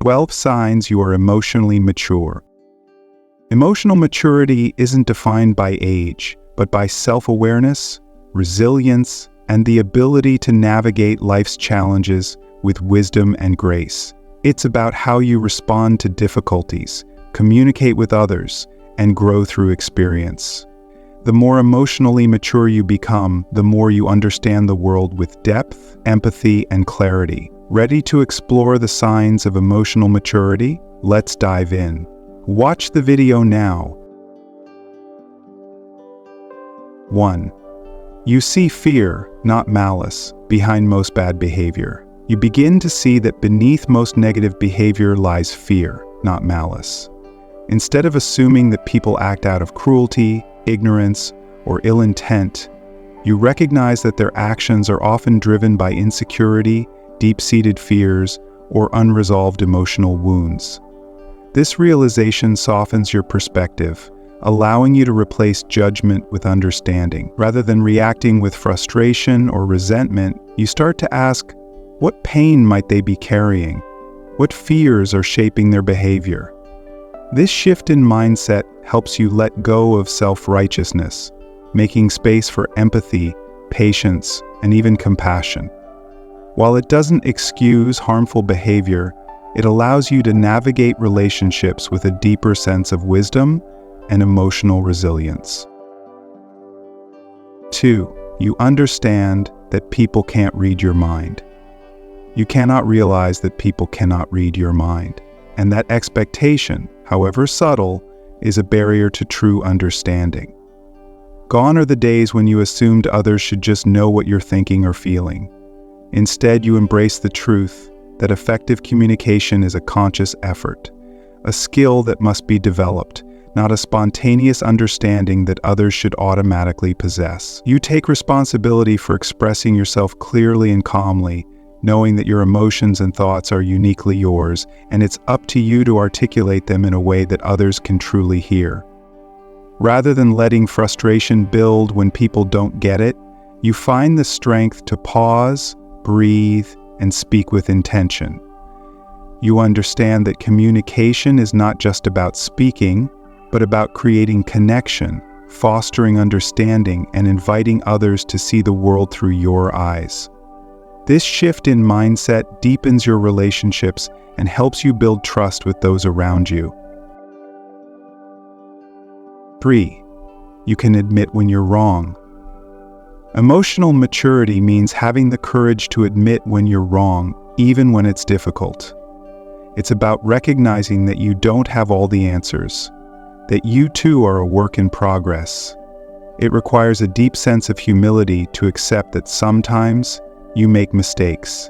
12 signs you are emotionally mature. Emotional maturity isn't defined by age, but by self-awareness, resilience, and the ability to navigate life's challenges with wisdom and grace. It's about how you respond to difficulties, communicate with others, and grow through experience. The more emotionally mature you become, the more you understand the world with depth, empathy, and clarity. Ready to explore the signs of emotional maturity? Let's dive in. Watch the video now. 1. You see fear, not malice, behind most bad behavior. You begin to see that beneath most negative behavior lies fear, not malice. Instead of assuming that people act out of cruelty, ignorance, or ill intent, you recognize that their actions are often driven by insecurity, deep-seated fears, or unresolved emotional wounds. This realization softens your perspective, allowing you to replace judgment with understanding. Rather than reacting with frustration or resentment, you start to ask, what pain might they be carrying? What fears are shaping their behavior? This shift in mindset helps you let go of self-righteousness, making space for empathy, patience, and even compassion. While it doesn't excuse harmful behavior, it allows you to navigate relationships with a deeper sense of wisdom and emotional resilience. 2. You understand that people can't read your mind. You cannot realize that people cannot read your mind, and that expectation, however subtle, is a barrier to true understanding. Gone are the days when you assumed others should just know what you're thinking or feeling. Instead, you embrace the truth that effective communication is a conscious effort, a skill that must be developed, not a spontaneous understanding that others should automatically possess. You take responsibility for expressing yourself clearly and calmly, knowing that your emotions and thoughts are uniquely yours, and it's up to you to articulate them in a way that others can truly hear. Rather than letting frustration build when people don't get it, you find the strength to pause, breathe, and speak with intention. You understand that communication is not just about speaking, but about creating connection, fostering understanding, and inviting others to see the world through your eyes. This shift in mindset deepens your relationships and helps you build trust with those around you. 3. You can admit when you're wrong. Emotional maturity means having the courage to admit when you're wrong, even when it's difficult. It's about recognizing that you don't have all the answers, that you too are a work in progress. It requires a deep sense of humility to accept that sometimes you make mistakes,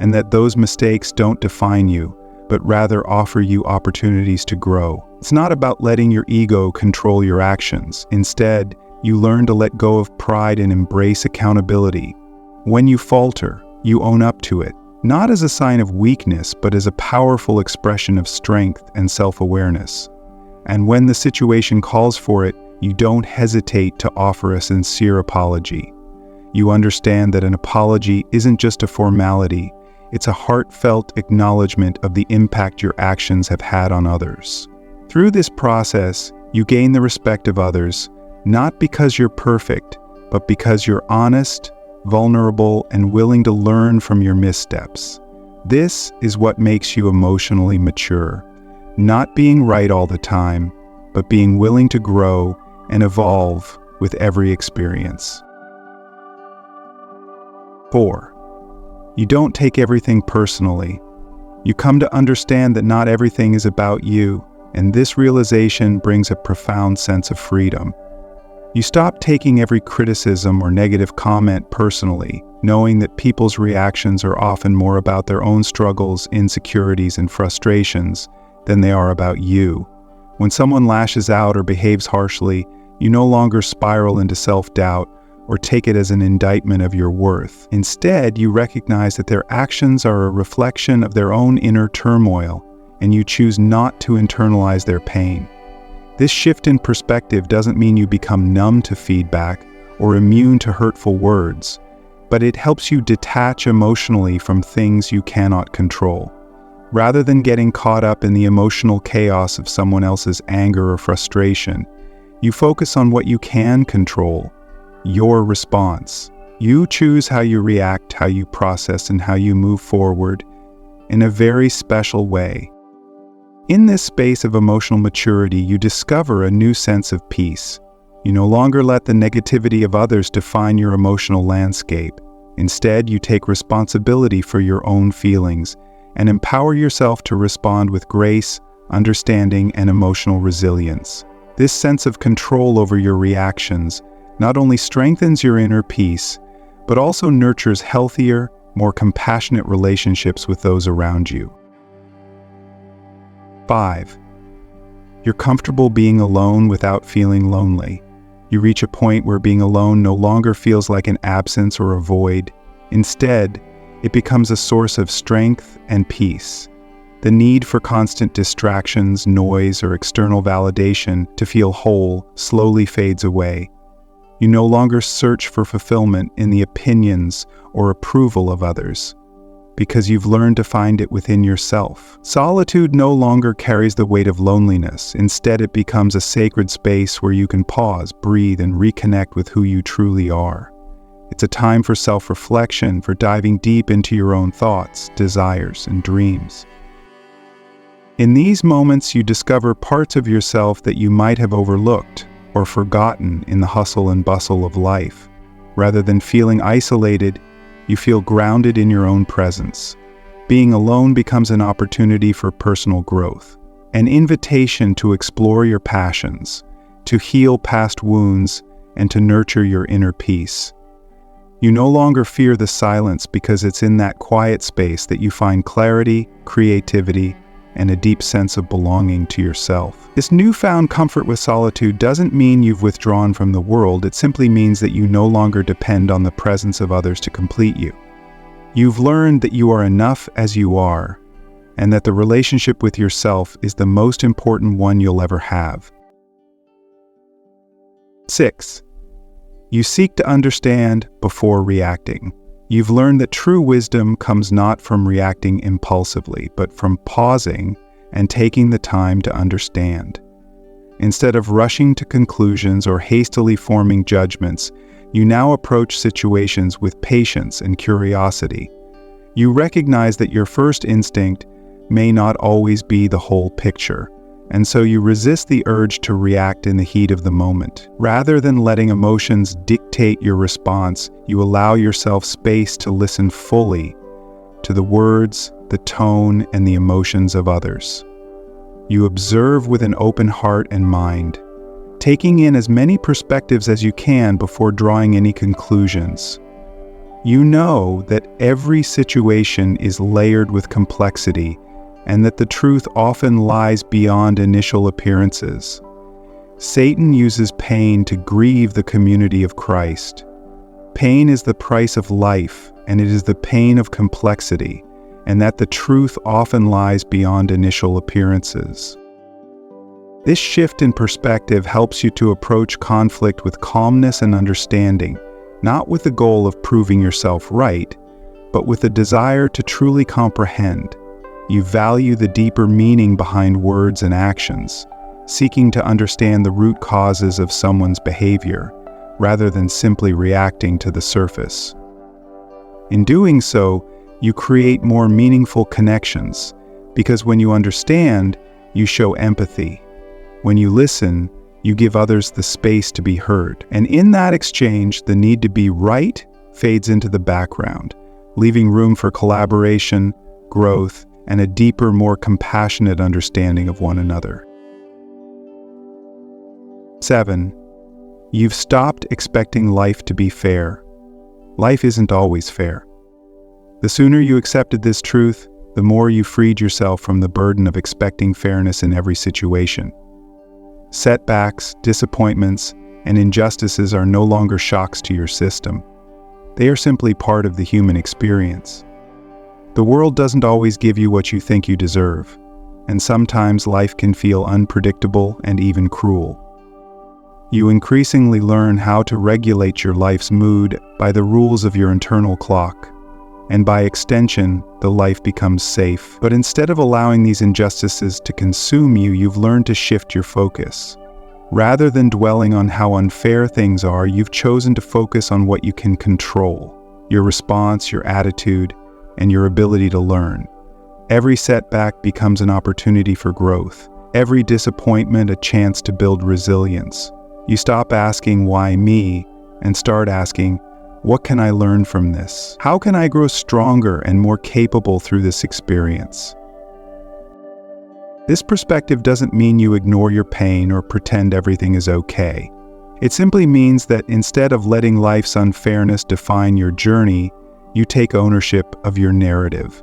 and that those mistakes don't define you, but rather offer you opportunities to grow. It's not about letting your ego control your actions. Instead, you learn to let go of pride and embrace accountability. When you falter, you own up to it, not as a sign of weakness, but as a powerful expression of strength and self-awareness. And when the situation calls for it, you don't hesitate to offer a sincere apology. You understand that an apology isn't just a formality, it's a heartfelt acknowledgement of the impact your actions have had on others. Through this process, you gain the respect of others, not because you're perfect, but because you're honest, vulnerable, and willing to learn from your missteps. This is what makes you emotionally mature. Not being right all the time, but being willing to grow and evolve with every experience. 4. You don't take everything personally. You come to understand that not everything is about you, and this realization brings a profound sense of freedom. You stop taking every criticism or negative comment personally, knowing that people's reactions are often more about their own struggles, insecurities, and frustrations than they are about you. When someone lashes out or behaves harshly, you no longer spiral into self-doubt or take it as an indictment of your worth. Instead, you recognize that their actions are a reflection of their own inner turmoil, and you choose not to internalize their pain. This shift in perspective doesn't mean you become numb to feedback or immune to hurtful words, but it helps you detach emotionally from things you cannot control. Rather than getting caught up in the emotional chaos of someone else's anger or frustration, you focus on what you can control, your response. You choose how you react, how you process, and how you move forward in a very special way. In this space of emotional maturity, you discover a new sense of peace. You no longer let the negativity of others define your emotional landscape. Instead, you take responsibility for your own feelings and empower yourself to respond with grace, understanding, and emotional resilience. This sense of control over your reactions not only strengthens your inner peace, but also nurtures healthier, more compassionate relationships with those around you. 5. You're comfortable being alone without feeling lonely. You reach a point where being alone no longer feels like an absence or a void. Instead, it becomes a source of strength and peace. The need for constant distractions, noise, or external validation to feel whole slowly fades away. You no longer search for fulfillment in the opinions or approval of others, because you've learned to find it within yourself. Solitude no longer carries the weight of loneliness. Instead, it becomes a sacred space where you can pause, breathe, and reconnect with who you truly are. It's a time for self-reflection, for diving deep into your own thoughts, desires, and dreams. In these moments, you discover parts of yourself that you might have overlooked or forgotten in the hustle and bustle of life. Rather than feeling isolated, you feel grounded in your own presence. Being alone becomes an opportunity for personal growth, an invitation to explore your passions, to heal past wounds, and to nurture your inner peace. You no longer fear the silence because it's in that quiet space that you find clarity, creativity, and a deep sense of belonging to yourself. This newfound comfort with solitude doesn't mean you've withdrawn from the world. It simply means that you no longer depend on the presence of others to complete you. You've learned that you are enough as you are, and that the relationship with yourself is the most important one you'll ever have. 6. You seek to understand before reacting. You've learned that true wisdom comes not from reacting impulsively, but from pausing and taking the time to understand. Instead of rushing to conclusions or hastily forming judgments, you now approach situations with patience and curiosity. You recognize that your first instinct may not always be the whole picture, and so you resist the urge to react in the heat of the moment. Rather than letting emotions dictate your response, you allow yourself space to listen fully to the words, the tone, and the emotions of others. You observe with an open heart and mind, taking in as many perspectives as you can before drawing any conclusions. You know that every situation is layered with complexity, and that the truth often lies beyond initial appearances. Satan uses pain to grieve the community of Christ. Pain is the price of life, and it is the pain of complexity, and that the truth often lies beyond initial appearances. This shift in perspective helps you to approach conflict with calmness and understanding, not with the goal of proving yourself right, but with a desire to truly comprehend. You value the deeper meaning behind words and actions, seeking to understand the root causes of someone's behavior, rather than simply reacting to the surface. In doing so, you create more meaningful connections, because when you understand, you show empathy. When you listen, you give others the space to be heard. And in that exchange, the need to be right fades into the background, leaving room for collaboration, growth, and a deeper, more compassionate understanding of one another. 7. You've stopped expecting life to be fair. Life isn't always fair. The sooner you accepted this truth, the more you freed yourself from the burden of expecting fairness in every situation. Setbacks, disappointments, and injustices are no longer shocks to your system. They are simply part of the human experience. The world doesn't always give you what you think you deserve, and sometimes life can feel unpredictable and even cruel. You increasingly learn how to regulate your life's mood by the rules of your internal clock. and by extension, the life becomes safe. But instead of allowing these injustices to consume you, you've learned to shift your focus. Rather than dwelling on how unfair things are, you've chosen to focus on what you can control: your response, your attitude, and your ability to learn. Every setback becomes an opportunity for growth. Every disappointment a chance to build resilience. You stop asking, "Why me?" and start asking, "What can I learn from this? How can I grow stronger and more capable through this experience?" This perspective doesn't mean you ignore your pain or pretend everything is okay. It simply means that instead of letting life's unfairness define your journey, you take ownership of your narrative.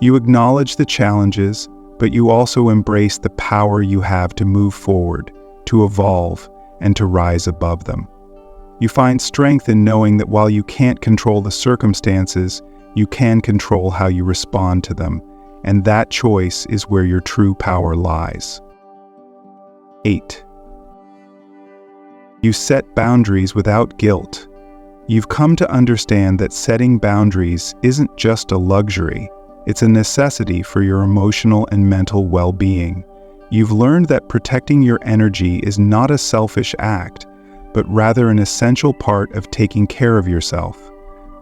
You acknowledge the challenges, but you also embrace the power you have to move forward, to evolve, and to rise above them. You find strength in knowing that while you can't control the circumstances, you can control how you respond to them, and that choice is where your true power lies. 8. You set boundaries without guilt. You've come to understand that setting boundaries isn't just a luxury, it's a necessity for your emotional and mental well-being. You've learned that protecting your energy is not a selfish act, but rather an essential part of taking care of yourself.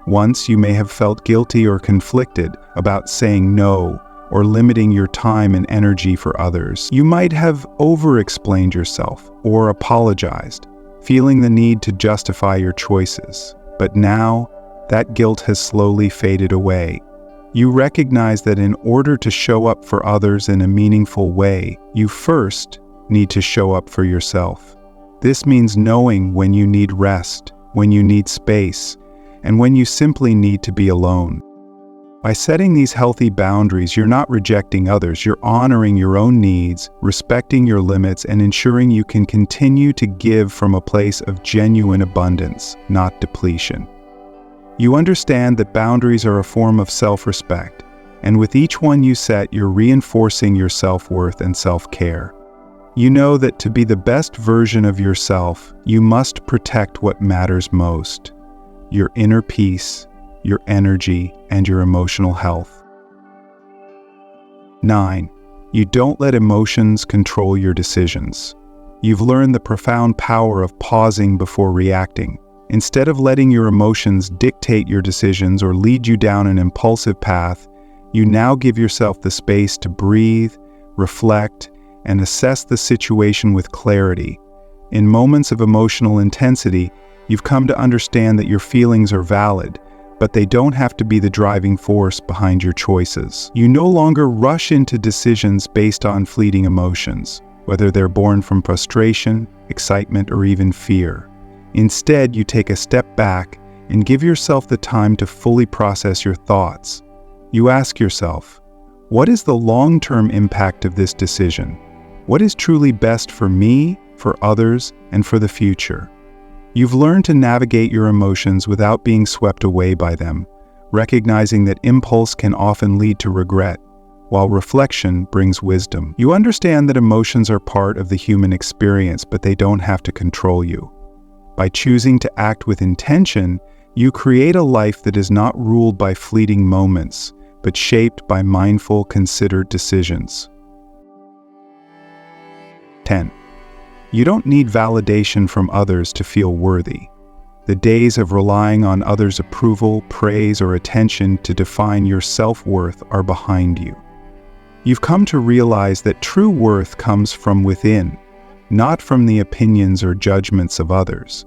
Once you may have felt guilty or conflicted about saying no or limiting your time and energy for others. You might have over-explained yourself or apologized, feeling the need to justify your choices. But now, that guilt has slowly faded away. You recognize that in order to show up for others in a meaningful way, you first need to show up for yourself. This means knowing when you need rest, when you need space, and when you simply need to be alone. By setting these healthy boundaries, you're not rejecting others, you're honoring your own needs, respecting your limits, and ensuring you can continue to give from a place of genuine abundance, not depletion. You understand that boundaries are a form of self-respect, and with each one you set, you're reinforcing your self-worth and self-care. You know that to be the best version of yourself, you must protect what matters most: your inner peace, your energy, and your emotional health. 9. You don't let emotions control your decisions. You've learned the profound power of pausing before reacting. Instead of letting your emotions dictate your decisions or lead you down an impulsive path, you now give yourself the space to breathe, reflect, and assess the situation with clarity. In moments of emotional intensity, you've come to understand that your feelings are valid, but they don't have to be the driving force behind your choices. You no longer rush into decisions based on fleeting emotions, whether they're born from frustration, excitement, or even fear. Instead, you take a step back and give yourself the time to fully process your thoughts. You ask yourself, what is the long-term impact of this decision? What is truly best for me, for others, and for the future? You've learned to navigate your emotions without being swept away by them, recognizing that impulse can often lead to regret, while reflection brings wisdom. You understand that emotions are part of the human experience, but they don't have to control you. By choosing to act with intention, you create a life that is not ruled by fleeting moments, but shaped by mindful, considered decisions. 10. You don't need validation from others to feel worthy. The days of relying on others' approval, praise, or attention to define your self-worth are behind you. You've come to realize that true worth comes from within, not from the opinions or judgments of others.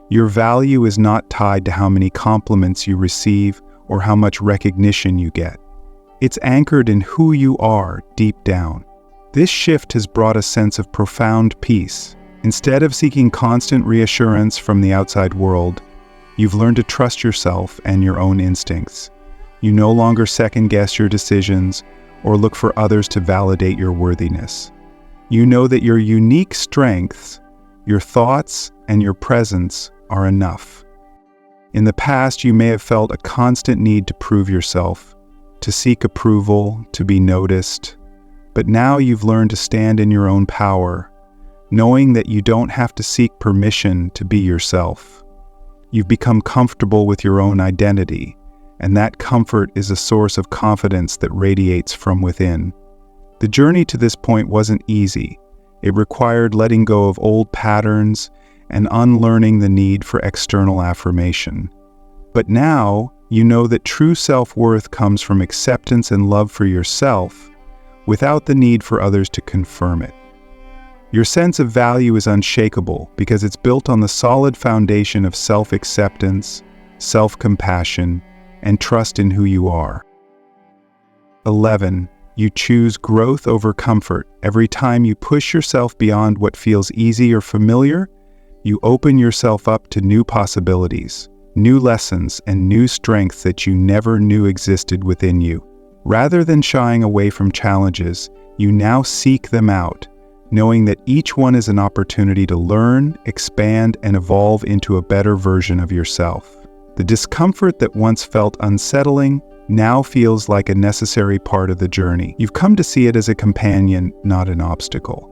Your value is not tied to how many compliments you receive or how much recognition you get. It's anchored in who you are deep down. This shift has brought a sense of profound peace. Instead of seeking constant reassurance from the outside world, you've learned to trust yourself and your own instincts. You no longer second-guess your decisions or look for others to validate your worthiness. You know that your unique strengths, your thoughts, and your presence are enough. In the past, you may have felt a constant need to prove yourself, to seek approval, to be noticed. But now you've learned to stand in your own power, knowing that you don't have to seek permission to be yourself. You've become comfortable with your own identity, and that comfort is a source of confidence that radiates from within. The journey to this point wasn't easy. It required letting go of old patterns and unlearning the need for external affirmation. But now, you know that true self-worth comes from acceptance and love for yourself, without the need for others to confirm it. Your sense of value is unshakable because it's built on the solid foundation of self-acceptance, self-compassion, and trust in who you are. 11. You choose growth over comfort. Every time you push yourself beyond what feels easy or familiar, you open yourself up to new possibilities, new lessons, and new strengths that you never knew existed within you. Rather than shying away from challenges, you now seek them out, knowing that each one is an opportunity to learn, expand, and evolve into a better version of yourself. The discomfort that once felt unsettling now feels like a necessary part of the journey. You've come to see it as a companion, not an obstacle.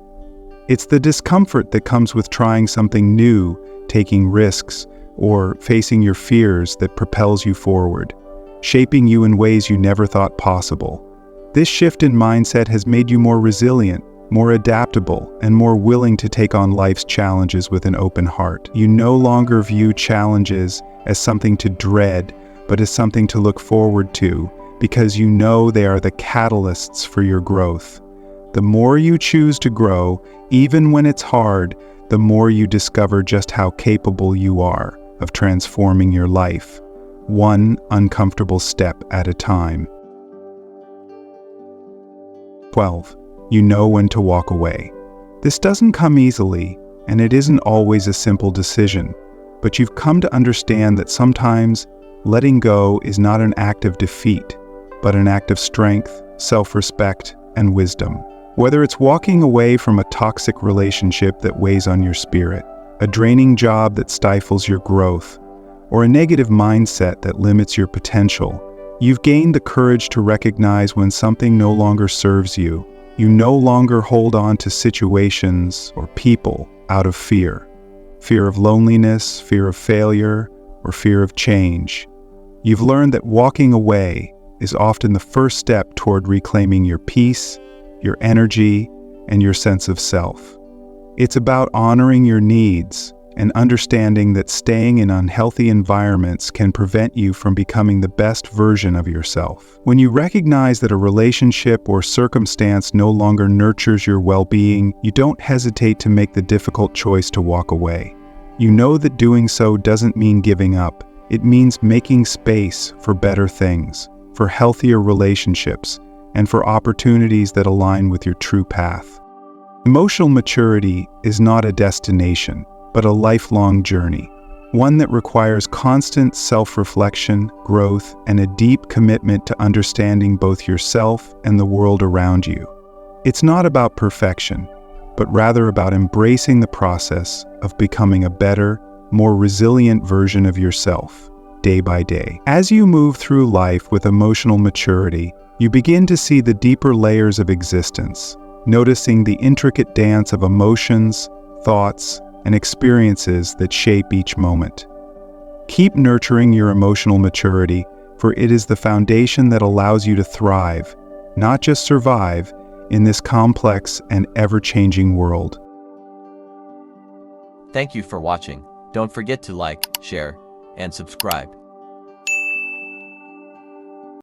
It's the discomfort that comes with trying something new, taking risks, or facing your fears that propels you forward, shaping you in ways you never thought possible. This shift in mindset has made you more resilient, more adaptable, and more willing to take on life's challenges with an open heart. You no longer view challenges as something to dread, but as something to look forward to, because you know they are the catalysts for your growth. The more you choose to grow, even when it's hard, the more you discover just how capable you are of transforming your life, one uncomfortable step at a time. 12. You know when to walk away. This doesn't come easily, and it isn't always a simple decision, but you've come to understand that sometimes letting go is not an act of defeat, but an act of strength, self-respect, and wisdom. Whether it's walking away from a toxic relationship that weighs on your spirit, a draining job that stifles your growth, or a negative mindset that limits your potential, you've gained the courage to recognize when something no longer serves you. You no longer hold on to situations or people out of fear. Fear of loneliness, fear of failure, or fear of change. You've learned that walking away is often the first step toward reclaiming your peace, your energy, and your sense of self. It's about honoring your needs and understanding that staying in unhealthy environments can prevent you from becoming the best version of yourself. When you recognize that a relationship or circumstance no longer nurtures your well-being, you don't hesitate to make the difficult choice to walk away. You know that doing so doesn't mean giving up. It means making space for better things, for healthier relationships, and for opportunities that align with your true path. Emotional maturity is not a destination, but a lifelong journey, one that requires constant self-reflection, growth, and a deep commitment to understanding both yourself and the world around you. It's not about perfection, but rather about embracing the process of becoming a better, more resilient version of yourself, day by day. As you move through life with emotional maturity, you begin to see the deeper layers of existence, noticing the intricate dance of emotions, thoughts, and experiences that shape each moment. Keep nurturing your emotional maturity, for it is the foundation that allows you to thrive, not just survive, in this complex and ever-changing world. Thank you for watching. Don't forget to like, share, and subscribe.